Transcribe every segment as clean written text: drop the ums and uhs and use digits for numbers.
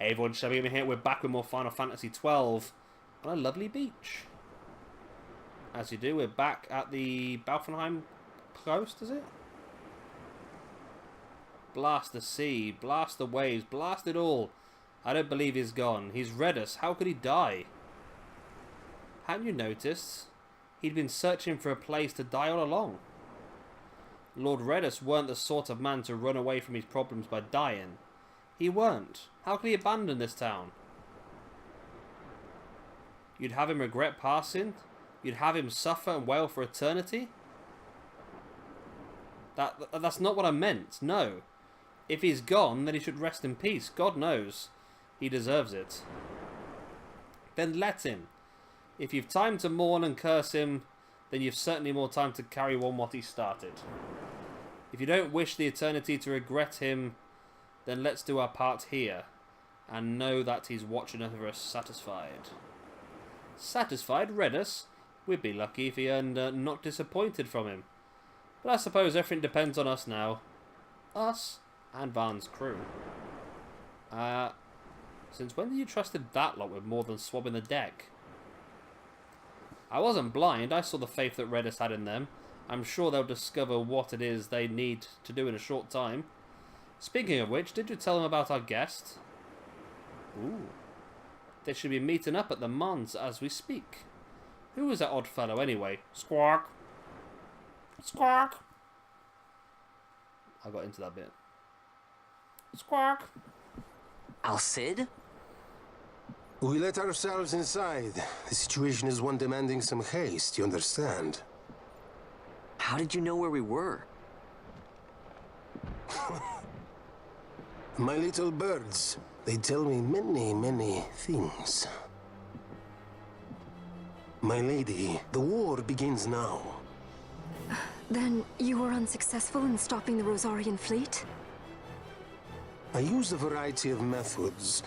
Hey everyone, Shelby over here. We're back with more Final Fantasy XII on a lovely beach. As you do, we're back at the Balfenheim coast, is it? Blast the sea, blast the waves, blast it all. I don't believe he's gone. He's read us. How could he die? Hadn't you noticed? He'd been searching for a place to die all along. Lord Redus weren't the sort of man to run away from his problems by dying. He weren't. How could he abandon this town? You'd have him regret passing? You'd have him suffer and wail for eternity? That's not what I meant, no. If he's gone, then he should rest in peace. God knows. He deserves it. Then let him. If you've time to mourn and curse him, then you've certainly more time to carry on what he started. If you don't wish the eternity to regret him, then let's do our part here, and know that he's watching over us satisfied. Satisfied? Redus? We'd be lucky if he earned not disappointed from him. But I suppose everything depends on us now. Us and Vaan's crew. Since when did you trusted that lot with more than swabbing the deck? I wasn't blind, I saw the faith that Redus had in them. I'm sure they'll discover what it is they need to do in a short time. Speaking of which, did you tell them about our guest? Ooh. They should be meeting up at the Mons as we speak. Who is that odd fellow anyway? Squawk. Squawk. I got into that bit. Squawk. Alcid? We let ourselves inside. The situation is one demanding some haste, you understand? How did you know where we were? My little birds, they tell me many things. My lady, the war begins now. Then you were unsuccessful in stopping the Rozarrian fleet? I used a variety of methods.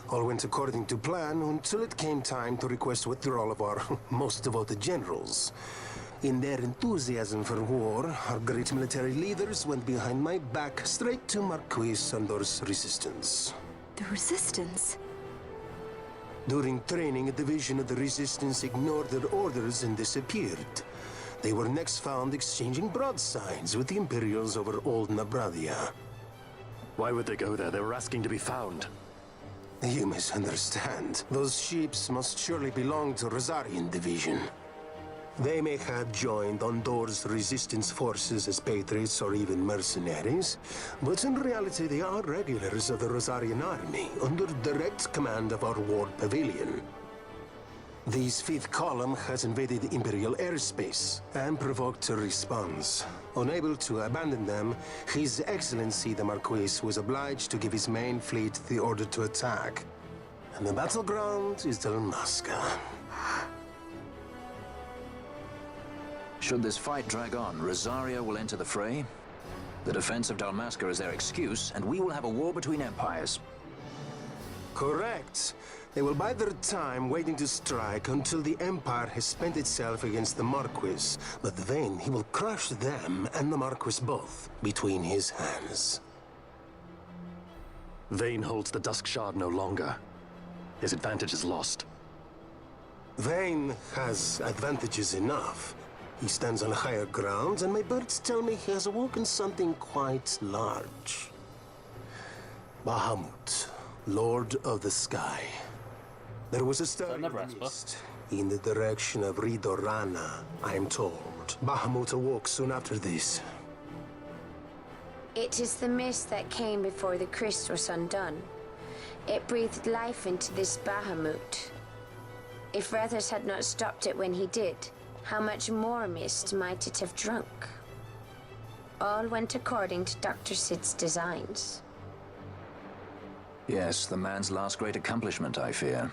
All went according to plan until it came time to request withdrawal of our most devoted generals. In their enthusiasm for war, our great military leaders went behind my back straight to Marquis Sandor's resistance. The Resistance? During training, a division of the Resistance ignored their orders and disappeared. They were next found exchanging broadsides with the Imperials over Old Nabradia. Why would they go there? They were asking to be found. You misunderstand. Those ships must surely belong to Rozarrian division. They may have joined Ondor's resistance forces as patriots or even mercenaries, but in reality they are regulars of the Rozarrian army, under direct command of our war pavilion. This fifth column has invaded Imperial airspace and provoked a response. Unable to abandon them, His Excellency the Marquis was obliged to give his main fleet the order to attack. And the battleground is Dalmasca. Should this fight drag on, Rozarria will enter the fray. The defense of Dalmasca is their excuse, and we will have a war between empires. Correct. They will bide their time waiting to strike until the Empire has spent itself against the Marquis. But then he will crush them and the Marquis both between his hands. Vaan holds the Dusk Shard no longer. His advantage is lost. Vaan has advantages enough. He stands on higher ground, and my birds tell me he has awoken something quite large. Bahamut, Lord of the Sky. There was a stir in the mist, in the direction of Ridorana, I am told. Bahamut awoke soon after this. It is the mist that came before the Christ was undone. It breathed life into this Bahamut. If Rethers had not stopped it when he did, how much more mist might it have drunk? All went according to Dr. Sid's designs. Yes, the man's last great accomplishment, I fear.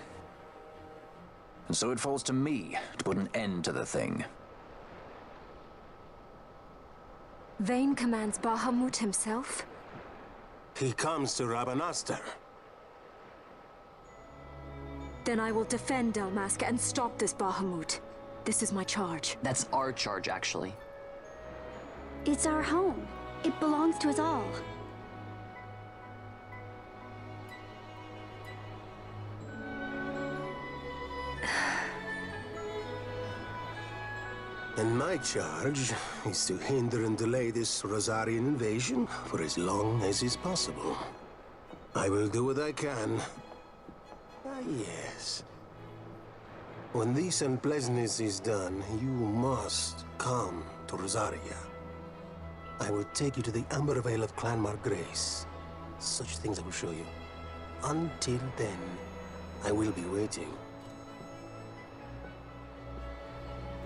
And so it falls to me to put an end to the thing. Vaan commands Bahamut himself? He comes to Rabanastre. Then I will defend Dalmasca and stop this Bahamut. This is my charge. That's our charge, actually. It's our home. It belongs to us all. And my charge is to hinder and delay this Rozarrian invasion for as long as is possible. I will do what I can. Ah, yes. When this unpleasantness is done, you must come to Rozarria. I will take you to the Amber Vale of Clan Margrace. Such things I will show you. Until then, I will be waiting.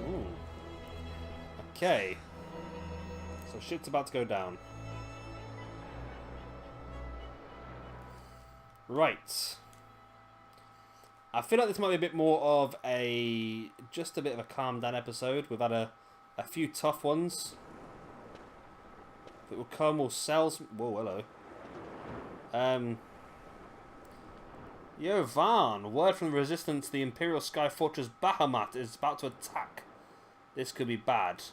Ooh. Okay. So shit's about to go down. Right. I feel like this might be a bit more of just a bit of a calm down episode. We've had a few tough ones. If it will come, we'll sell some... Whoa, hello. Yo, Vaan. Word from the Resistance, the Imperial Sky Fortress Bahamut is about to attack. This could be bad.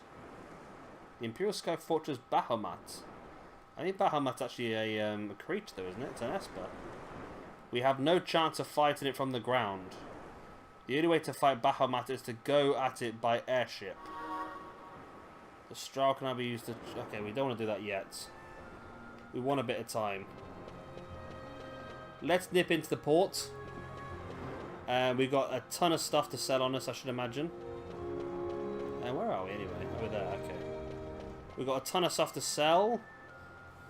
The Imperial Sky Fortress Bahamut. I think Bahamut's actually a creature though, isn't it? It's an Esper. We have no chance of fighting it from the ground. The only way to fight Bahamut is to go at it by airship. The straw can now be used to... Okay, we don't want to do that yet. We want a bit of time. Let's nip into the port. We've got a ton of stuff to sell on us, I should imagine. And where are we anyway? Over there, okay. We've got a ton of stuff to sell.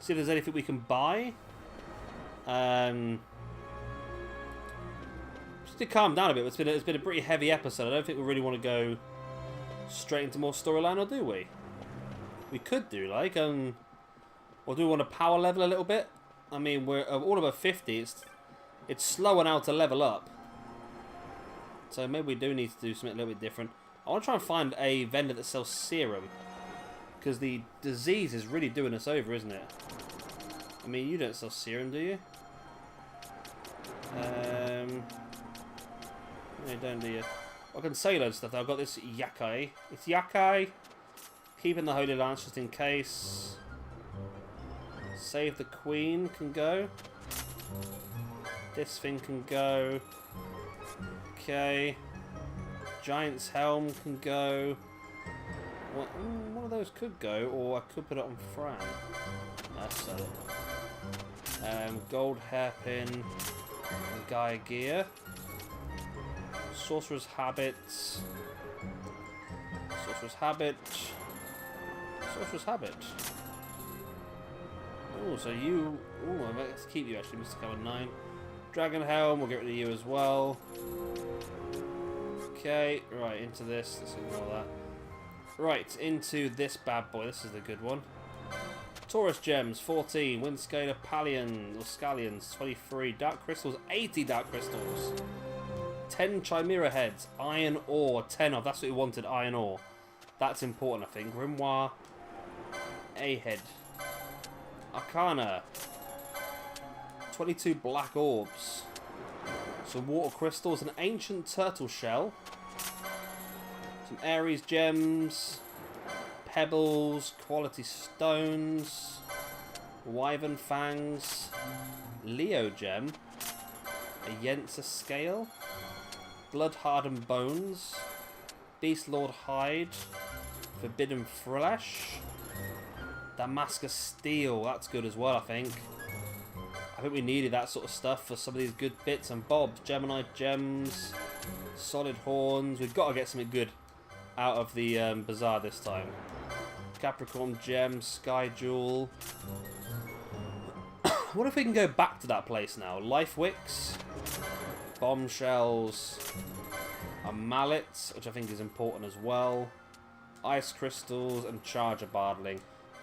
See if there's anything we can buy. Just to calm down a bit, it's been a pretty heavy episode. I don't think we really want to go straight into more storyline, or do we? We could do, like, or do we want to power level a little bit? I mean, we're all above 50. It's slower now to level up. So maybe we do need to do something a little bit different. I want to try and find a vendor that sells serum. Because the disease is really doing us over, isn't it? I mean, you don't sell serum, do you? No, don't, do you? I can say loads of stuff. I've got this Yakai. It's Yakai. Keeping the Holy Lance just in case. Save the Queen can go. This thing can go. Okay. Giant's Helm can go. One of those could go, or I could put it on Fran. That's it. Gold Hairpin. Gaia Gear. Sorcerer's Habit. Sorcerer's Habit. Sorcerer's Habit. Oh, so you... Oh, let's keep you actually, Mr. Cover 9. Dragon Helm, we'll get rid of you as well. Okay, right, into this. Let's ignore that. Right, into this bad boy. This is the good one. Taurus Gems, 14. Windscaler Pallion, or Scallions, 23. Dark Crystals, 80 Dark Crystals. 10 Chimera Heads. Iron Ore, 10 of. That's what we wanted, Iron Ore. That's important, I think. Grimoire, A Head. Arcana. 22 Black Orbs. Some Water Crystals, an Ancient Turtle Shell. Some Ares Gems. Pebbles, Quality Stones. Wyvern Fangs. Leo Gem. A Yensa Scale. Blood Hardened Bones. Beast Lord Hide. Forbidden Flesh. Dalmasca Steel, that's good as well, I think. I think we needed that sort of stuff for some of these good bits and bobs. Gemini Gems, Solid Horns. We've got to get something good out of the Bazaar this time. Capricorn Gem, Sky Jewel. What if we can go back to that place now? Life Wicks, Bombshells, a Mallet, which I think is important as well. Ice Crystals and Charger Bardling.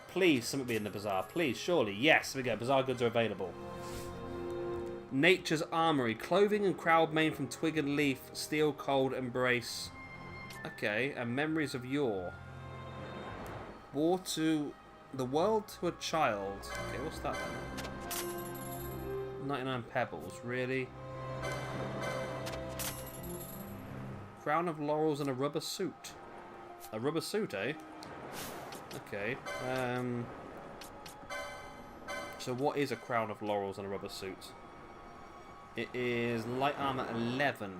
Please, something be in the Bazaar. Please, surely. Yes, here we go. Bazaar goods are available. Nature's Armory. Clothing and crowd made from twig and leaf. Steel, cold, embrace. Okay, and Memories of Yore. War to... The world to a child. Okay, what's that then? 99 pebbles. Really? Crown of laurels and a rubber suit. A rubber suit, eh? Okay. So what is a crown of laurels and a rubber suit? It is light armor 11,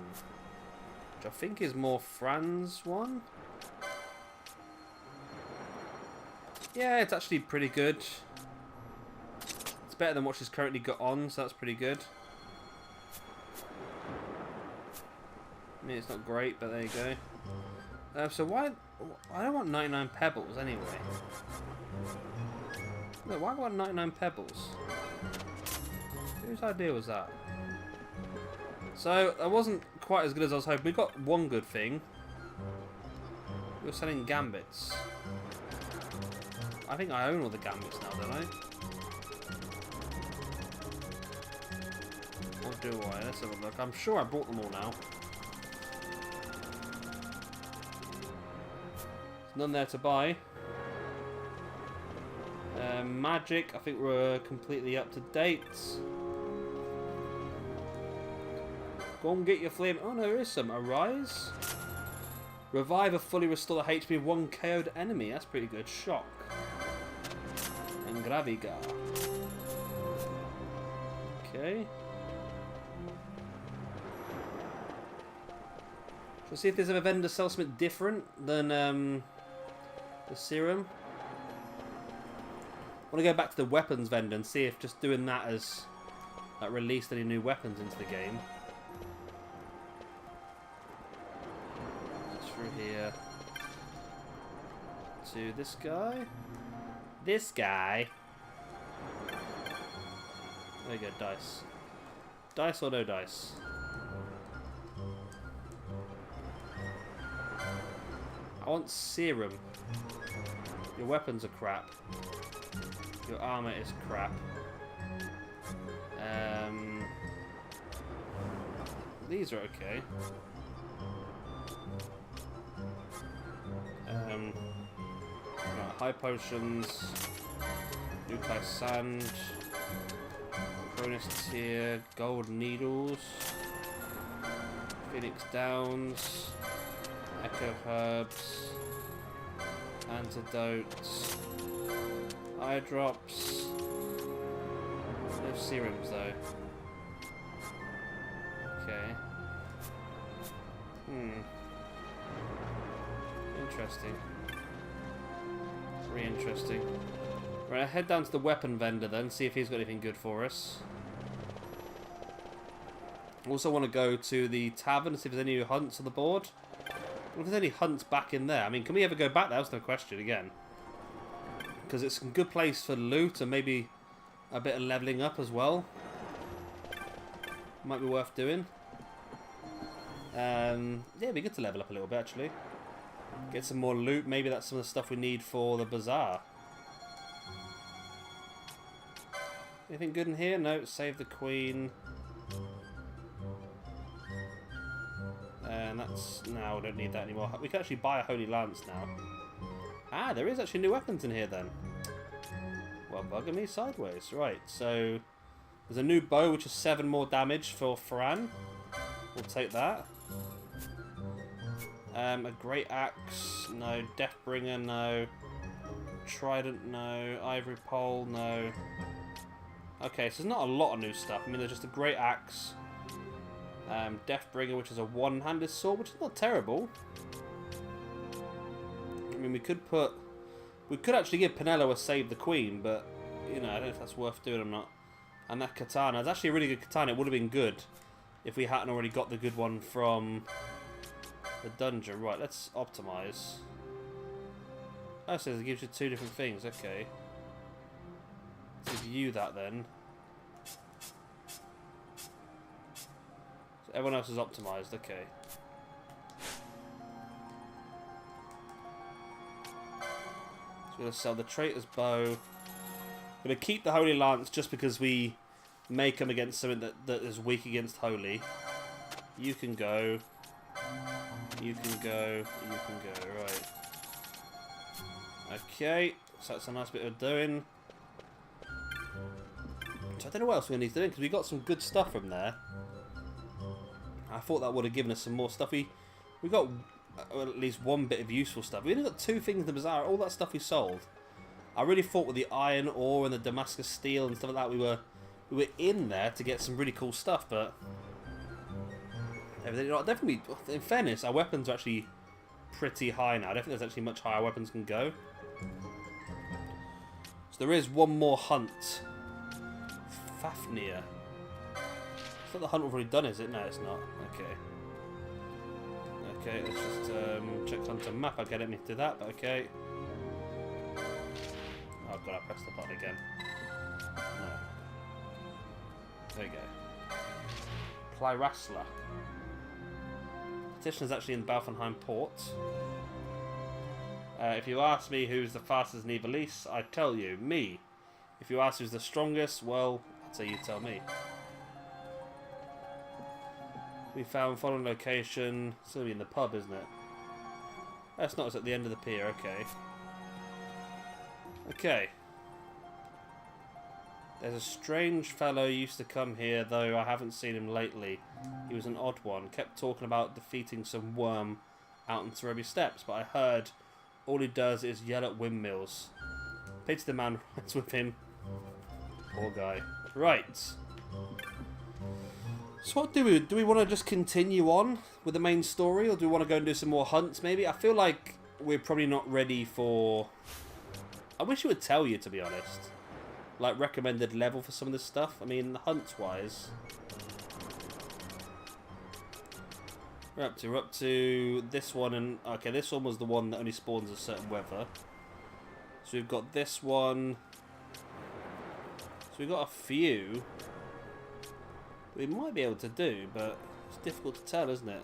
which I think is more Fran's one. Yeah, it's actually pretty good. It's better than what she's currently got on, so that's pretty good. I mean, it's not great, but there you go. So why... I don't want 99 pebbles, anyway. Look, why do I want 99 pebbles? Whose idea was that? So, that wasn't quite as good as I was hoping. We got one good thing. We were selling gambits. I think I own all the gambits now, don't I? Or do I? Let's have a look. I'm sure I bought them all now. There's none there to buy. Magic, I think we're completely up to date. Go and get your flame. Oh no, there is some. Arise. Revive a fully restore the HP of one KO'd enemy. That's pretty good. Shock. And Graviga. Okay. Let's see if there's a vendor sells something different than the serum. I want to go back to the weapons vendor and see if just doing that has released any new weapons into the game. Just through here to this guy. This guy. There you go, dice. Dice or no dice? I want serum. Your weapons are crap. Your armor is crap. These are okay. Right, high potions. Nukai sand. Cronus tier. Gold needles. Phoenix downs. Echo herbs. Antidotes. Eye drops. No serums though. Okay. Interesting. Very interesting. Right, I'll head down to the weapon vendor then, see if he's got anything good for us. Also want to go to the tavern and see if there's any hunts on the board. If there's any hunts back in there. I mean, can we ever go back there? That's no question again. Because it's a good place for loot and maybe a bit of leveling up as well. Might be worth doing. Yeah, it'd be good to level up a little bit actually. Get some more loot. Maybe that's some of the stuff we need for the bazaar. Anything good in here? No, save the queen. And that's... No, we don't need that anymore. We can actually buy a holy lance now. Ah, there is actually new weapons in here then. Well, bugging me sideways. Right, so... There's a new bow which is 7 more damage for Vaan. We'll take that. A great axe, no. Deathbringer, no. Trident, no. Ivory pole, no. Okay, so there's not a lot of new stuff. I mean, there's just a great axe. Deathbringer, which is a one-handed sword, which is not terrible. I mean, we could actually give Penelo a save the queen, but, you know, I don't know if that's worth doing or not. And that katana, it's actually a really good katana. It would have been good if we hadn't already got the good one from the dungeon. Right, let's optimize. Oh, so it gives you 2 different things. Okay. Let's view that then. So everyone else is optimized. Okay. So we're going to sell the traitor's bow. I'm going to keep the holy lance just because we may come against something that is weak against holy. You can go. You can go. You can go. Right. Okay. So that's a nice bit of doing. So I don't know what else we're going to need to do because we got some good stuff from there. I thought that would have given us some more stuff. We got at least one bit of useful stuff. We only got 2 things in the bazaar. All that stuff we sold. I really thought with the iron ore and the Damascus steel and stuff like that, we were in there to get some really cool stuff. But definitely, in fairness, our weapons are actually pretty high now. I don't think there's actually much higher weapons can go. there is one more hunt. Fafnir. I thought the hunt we've already done, is it? No, it's not. Okay. Okay, let's just check hunter map. I get it, me to do that, but okay. Oh god, I pressed the button again. No. There you go. Plyrasla. Petition is actually in Balfenheim port. If you ask me who's the fastest in Ivalice, I'd tell you, me. If you ask who's the strongest, well, I'd say you tell me. We found following location. It's going to be in the pub, isn't it? That's not. It's at the end of the pier. Okay. Okay. There's a strange fellow who used to come here, though I haven't seen him lately. He was an odd one. Kept talking about defeating some worm out in Cerebi Steppes, but I heard all he does is yell at windmills. Pity the man that's with him. Poor guy. Right. So what do we do? Do we want to just continue on with the main story, or do we want to go and do some more hunts maybe? I feel like we're probably not ready for... I wish it would tell you, to be honest. Like, recommended level for some of this stuff. I mean, hunts-wise. We're up to this one, and... Okay, this one was the one that only spawns a certain weather. So we've got this one. So we've got a few we might be able to do, but it's difficult to tell, isn't it?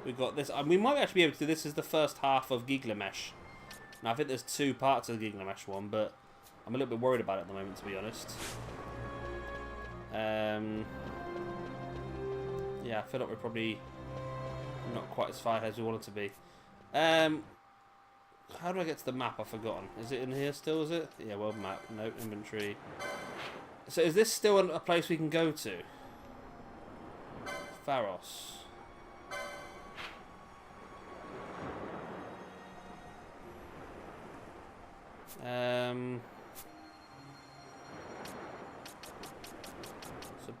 We've got this, and we might actually be able to do this as the first half of Gilgamesh. Now I think there's two parts of the Gilgamesh one, but I'm a little bit worried about it at the moment, to be honest. Yeah, I feel like we're probably not quite as far ahead as we wanted to be. How do I get to the map? I've forgotten. Is it in here still, is it? Yeah, world map. No, inventory. So is this still a place we can go to? Pharos. So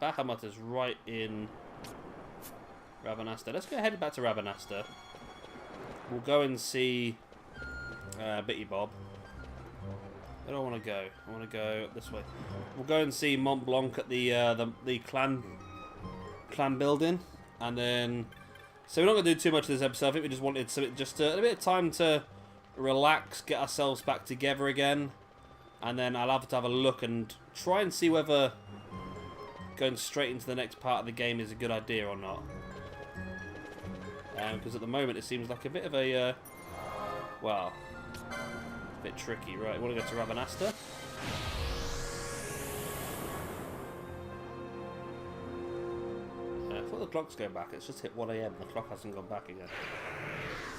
Bahamut is right in Ravenasta. Let's go ahead back to Ravenasta. We'll go and see Bitty Bob. Where do I want to go? I want to go this way. We'll go and see Mont Blanc at the clan building, and then. So we're not going to do too much of this episode. I think we just wanted just a bit of time to relax, get ourselves back together again, and then I'll have to have a look and try and see whether going straight into the next part of the game is a good idea or not. Because at the moment it seems like a bit of a well. A bit tricky, right? I want to go to Ravenasta. I thought the clock's going back. It's just hit 1 AM. The clock hasn't gone back again.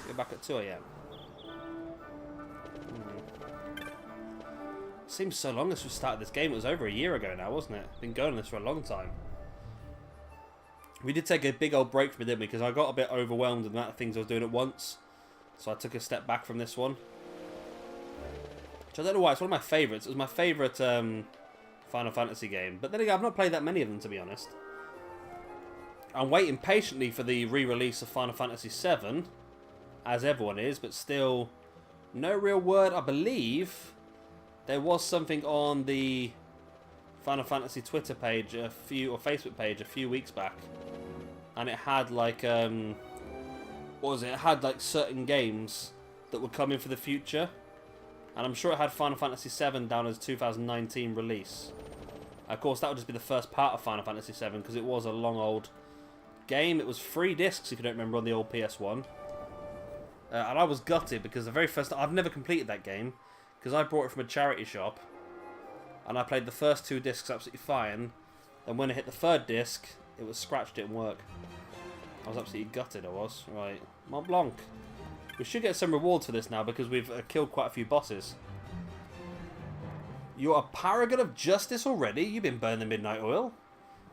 Go back at 2 AM. Seems so long since we started this game. It was over a year ago now, wasn't it? Been going on this for a long time. We did take a big old break from it, didn't we? Because I got a bit overwhelmed with the amount of things I was doing at once. So I took a step back from this one. Which I don't know why, it's one of my favourites. It was my favourite Final Fantasy game. But then again, I've not played that many of them, to be honest. I'm waiting patiently for the re-release of Final Fantasy VII, as everyone is, but still no real word. I believe there was something on the Final Fantasy Twitter page, or Facebook page a few weeks back. And it had like, what was it? It had like certain games that were coming for the future. And I'm sure it had Final Fantasy VII down as 2019 release. Of course, that would just be the first part of Final Fantasy VII, because it was a long old game. It was 3 discs, if you don't remember, on the old PS1. And I was gutted, because the very first... I've never completed that game, because I bought it from a charity shop. And I played the first 2 discs absolutely fine. And when I hit the 3rd disc, it was scratched, it didn't work. I was absolutely gutted, I was. Right. Mont Blanc. We should get some rewards for this now, because we've killed quite a few bosses. You're a paragon of justice already? You've been burning the midnight oil.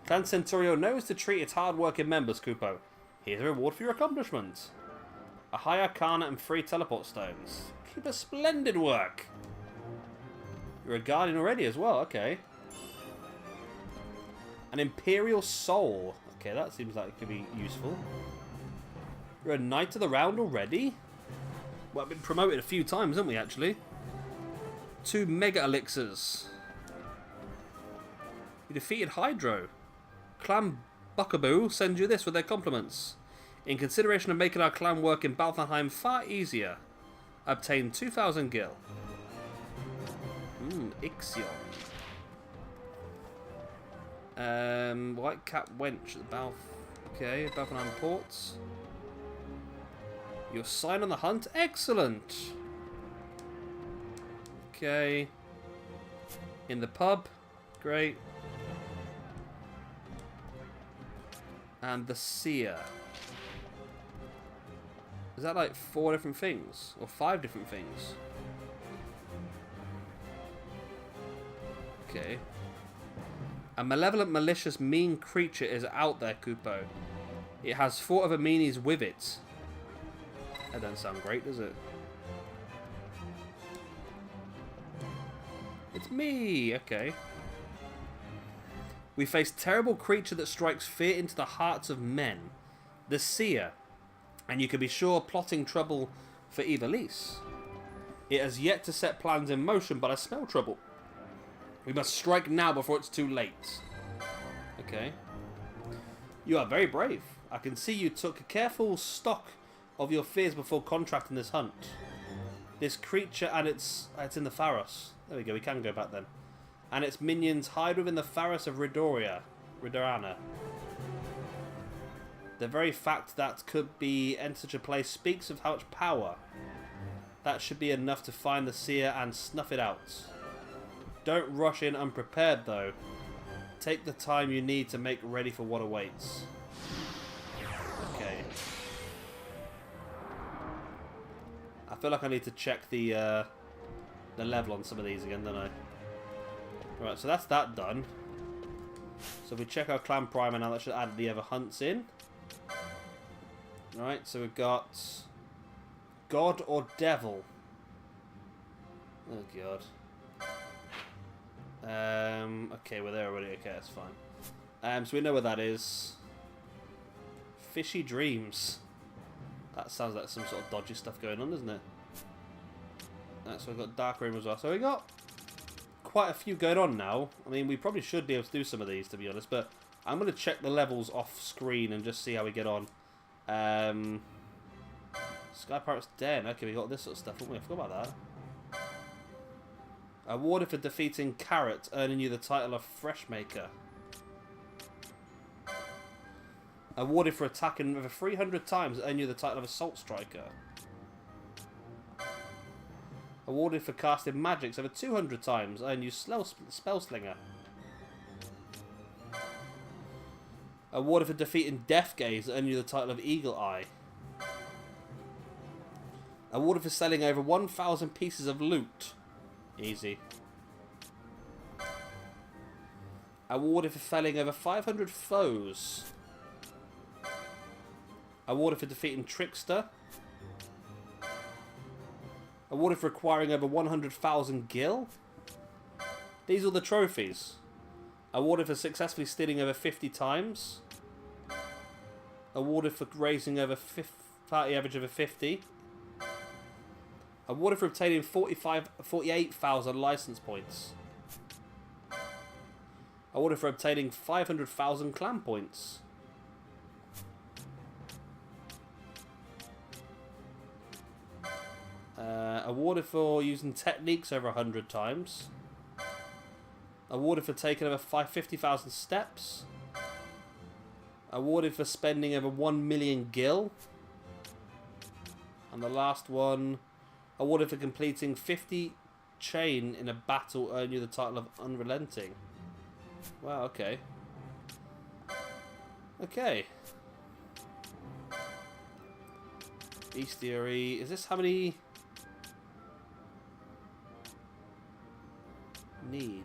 Clan Centurio knows to treat its hard-working members, Kupo. Here's a reward for your accomplishments. A high arcana and 3 teleport stones. Keep a splendid work. You're a guardian already as well, okay. An imperial soul. Okay, that seems like it could be useful. You're a knight of the round already? Well, I've been promoted a few times, haven't we, actually? 2 mega elixirs. You defeated Hydro. Clan Buckaboo sends you this with their compliments. In consideration of making our clan work in Balthanheim far easier, obtain 2,000 gil. Ixion. White Cap Wench at the Balth. Okay, Balthanheim ports. Your sign on the hunt? Excellent! Okay. In the pub? Great. And the seer. Is that like 4 different things? Or 5 different things? Okay. A malevolent, malicious, mean creature is out there, Kupo. It has 4 other meanies with it. That doesn't sound great, does it? It's me! Okay. We face terrible creature that strikes fear into the hearts of men. The Seer. And you can be sure plotting trouble for Ivalice. It has yet to set plans in motion, but I smell trouble. We must strike now before it's too late. Okay. You are very brave. I can see you took a careful stock of your fears before contracting this hunt. This creature and it's in the Pharos. There we go, we can go back then. And its minions hide within the Pharos of Ridorana. The very fact that could be in such a place speaks of how much power. That should be enough to find the Seer and snuff it out. Don't rush in unprepared though. Take the time you need to make ready for what awaits. Okay. I feel like I need to check the level on some of these again, don't I? Right, so that's that done. So if we check our clan primer now, that should add the other hunts in. Right, so we've got God or Devil. Oh god. Okay, we're there already. Okay, that's fine. So we know where that is. Fishy Dreams. That sounds like some sort of dodgy stuff going on, doesn't it? Right, so we've got Dark Room as well. So we got quite a few going on now. I mean, we probably should be able to do some of these, to be honest. But I'm going to check the levels off screen and just see how we get on. Sky Pirate's Den. Okay, we got this sort of stuff, haven't we? I forgot about that. Awarded for defeating Carrot, earning you the title of Freshmaker. Awarded for attacking over 300 times, earning you the title of Assault Striker. Awarded for casting magics over 200 times, earning you Spellslinger. Awarded for defeating Death Gaze, earning you the title of Eagle Eye. Awarded for selling over 1,000 pieces of loot. Easy. Awarded for felling over 500 foes. Awarded for defeating Trickster. Awarded for acquiring over 100,000 gil. These are the trophies. Awarded for successfully stealing over 50 times. Awarded for raising over party average over 50. Awarded for obtaining 48,000 license points. Awarded for obtaining 500,000 clan points. Awarded for using techniques over 100 times. Awarded for taking over 50,000 steps. Awarded for spending over 1 million gil. And the last one, awarded for completing 50 chain in a battle, earn you the title of Unrelenting. Wow, okay. Okay. Bestiary. Is this how many need?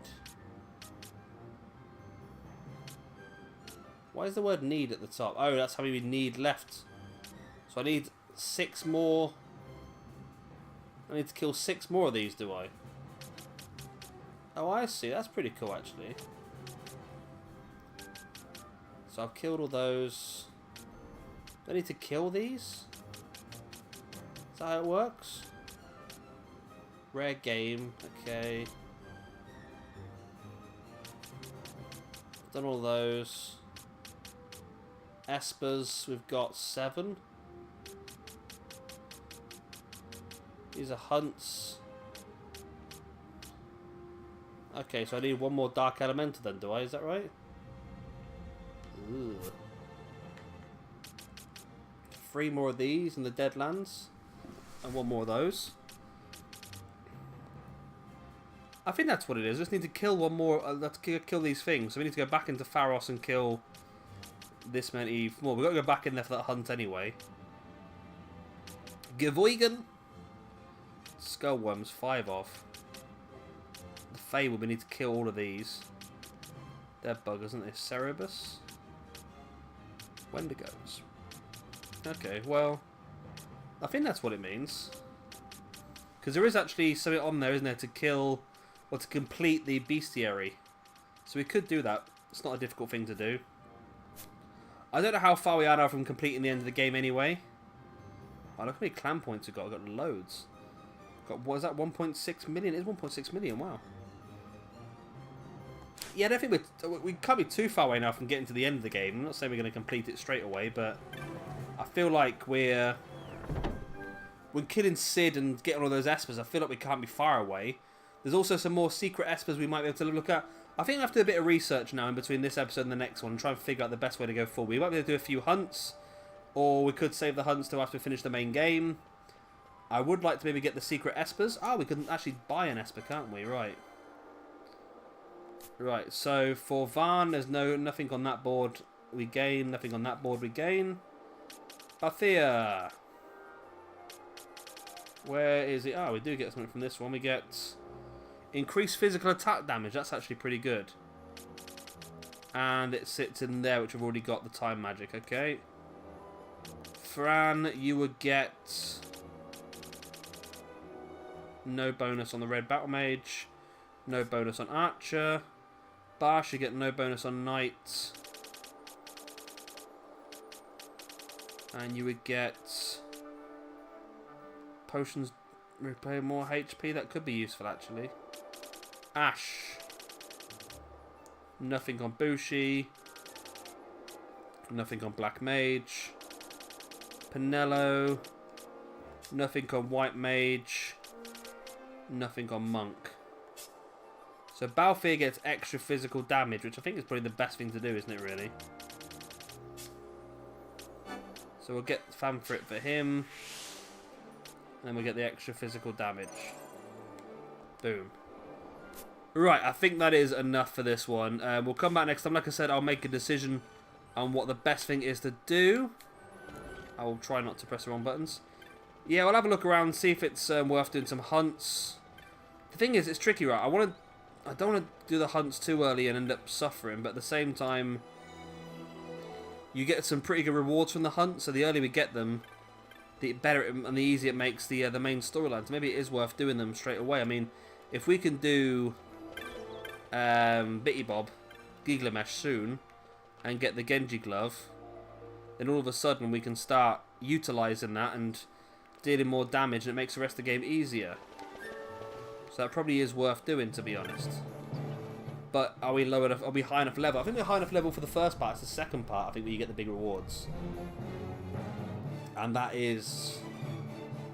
Why is the word need at the top? Oh, that's how many we need left. So I need 6 more. I need to kill 6 more of these, do I? Oh, I see. That's pretty cool, actually. So I've killed all those. Do I need to kill these? Is that how it works? Rare game. Okay. Done all those. Espers, we've got 7. These are hunts. Okay, so I need one more Dark Elemental then, do I? Is that right? Ooh. 3 more of these in the Deadlands. And 1 more of those. I think that's what it is. I just need to kill 1 more. Let's kill these things. So we need to go back into Pharos and kill this many more. We've got to go back in there for that hunt anyway. Gewoigen. Skullworms, 5 off. The Fable, we need to kill all of these. They're buggers, aren't they? Cerebus. Wendigos. Okay, well, I think that's what it means. Because there is actually something on there, isn't there, to kill or to complete the bestiary. So we could do that. It's not a difficult thing to do. I don't know how far we are now from completing the end of the game anyway. Oh, look how many clan points we've got. I've got loads. Got, what is that, 1.6 million? It is 1.6 million, wow. Yeah, I don't think we can't be too far away now from getting to the end of the game. I'm not saying we're going to complete it straight away, but I feel like we're killing Sid and getting all those espers. I feel like we can't be far away. There's also some more secret espers we might be able to look at. I think I have to do a bit of research now in between this episode and the next one and try and figure out the best way to go forward. We might be able to do a few hunts, or we could save the hunts till after we finish the main game. I would like to maybe get the secret espers. Oh, we can actually buy an esper, can't we? Right. Right, so for Vaan, there's nothing on that board we gain, nothing on that board we gain. Bathia. Where is it? Oh, we do get something from this one. We get increased physical attack damage. That's actually pretty good. And it sits in there, which we've already got the time magic. Okay. Fran, you would get no bonus on the red battle mage. No bonus on archer. Bash, you get no bonus on knight. And you would get potions repair more HP. That could be useful actually. Ashe. Nothing on Bushi. Nothing on Black Mage. Pinello. Nothing on White Mage. Nothing on Monk. So Balthier gets extra physical damage, which I think is probably the best thing to do, isn't it, really? So we'll get Fanfrit for him. And then we'll get the extra physical damage. Boom. Right, I think that is enough for this one. We'll come back next time. Like I said, I'll make a decision on what the best thing is to do. I will try not to press the wrong buttons. Yeah, we'll have a look around, see if it's worth doing some hunts. The thing is, it's tricky, right? I don't want to do the hunts too early and end up suffering, but at the same time, you get some pretty good rewards from the hunt, so the earlier we get them, the better and the easier it makes the main storyline. So maybe it is worth doing them straight away. I mean, if we can do Bitty Bob, Giglamesh soon, and get the Genji glove, then all of a sudden we can start utilising that and dealing more damage, and it makes the rest of the game easier. So that probably is worth doing, to be honest. But are we low enough? Are we high enough level? I think we're high enough level for the first part. It's the second part, I think, where you get the big rewards. And that is...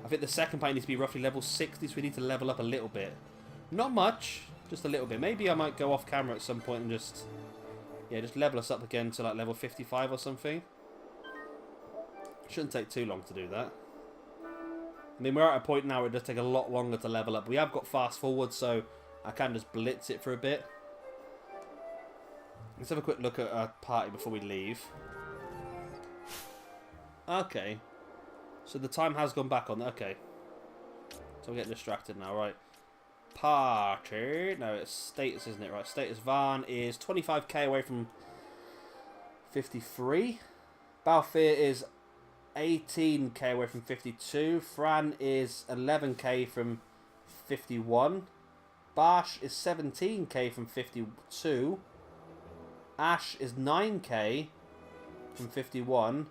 I think the second part needs to be roughly level 60, so we need to level up a little bit. Not much, just a little bit. Maybe I might go off camera at some point and just... yeah, just level us up again to like level 55 or something. Shouldn't take too long to do that. I mean, we're at a point now where it does take a lot longer to level up. We have got fast forward, so I can just blitz it for a bit. Let's have a quick look at our party before we leave. Okay. So the time has gone back on. Okay. So I'm getting distracted now, right. Party. No, it's status, isn't it? Right, status Vaan is 25k away from 53. Balthier is 18k away from 52. Fran is 11k from 51. Bash is 17k from 52. Ashe is 9k from 51.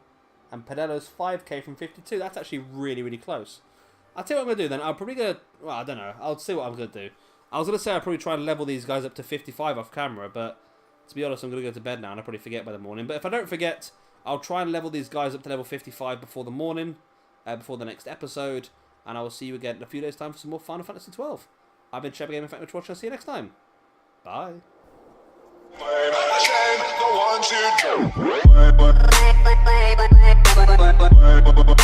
And Pinello's 5k from 52. That's actually really, really close. I'll tell you what I'm going to do then. I'm probably going to... Well, I don't know. I'll see what I'm going to do. I was going to say I'll probably try and level these guys up to 55 off camera, but to be honest, I'm going to go to bed now and I'll probably forget by the morning. But if I don't forget, I'll try and level these guys up to level 55 before the morning, before the next episode, and I will see you again in a few days' time for some more Final Fantasy XII. I've been Shepard Gaming Factory Watch. I'll see you next time. Bye. The one to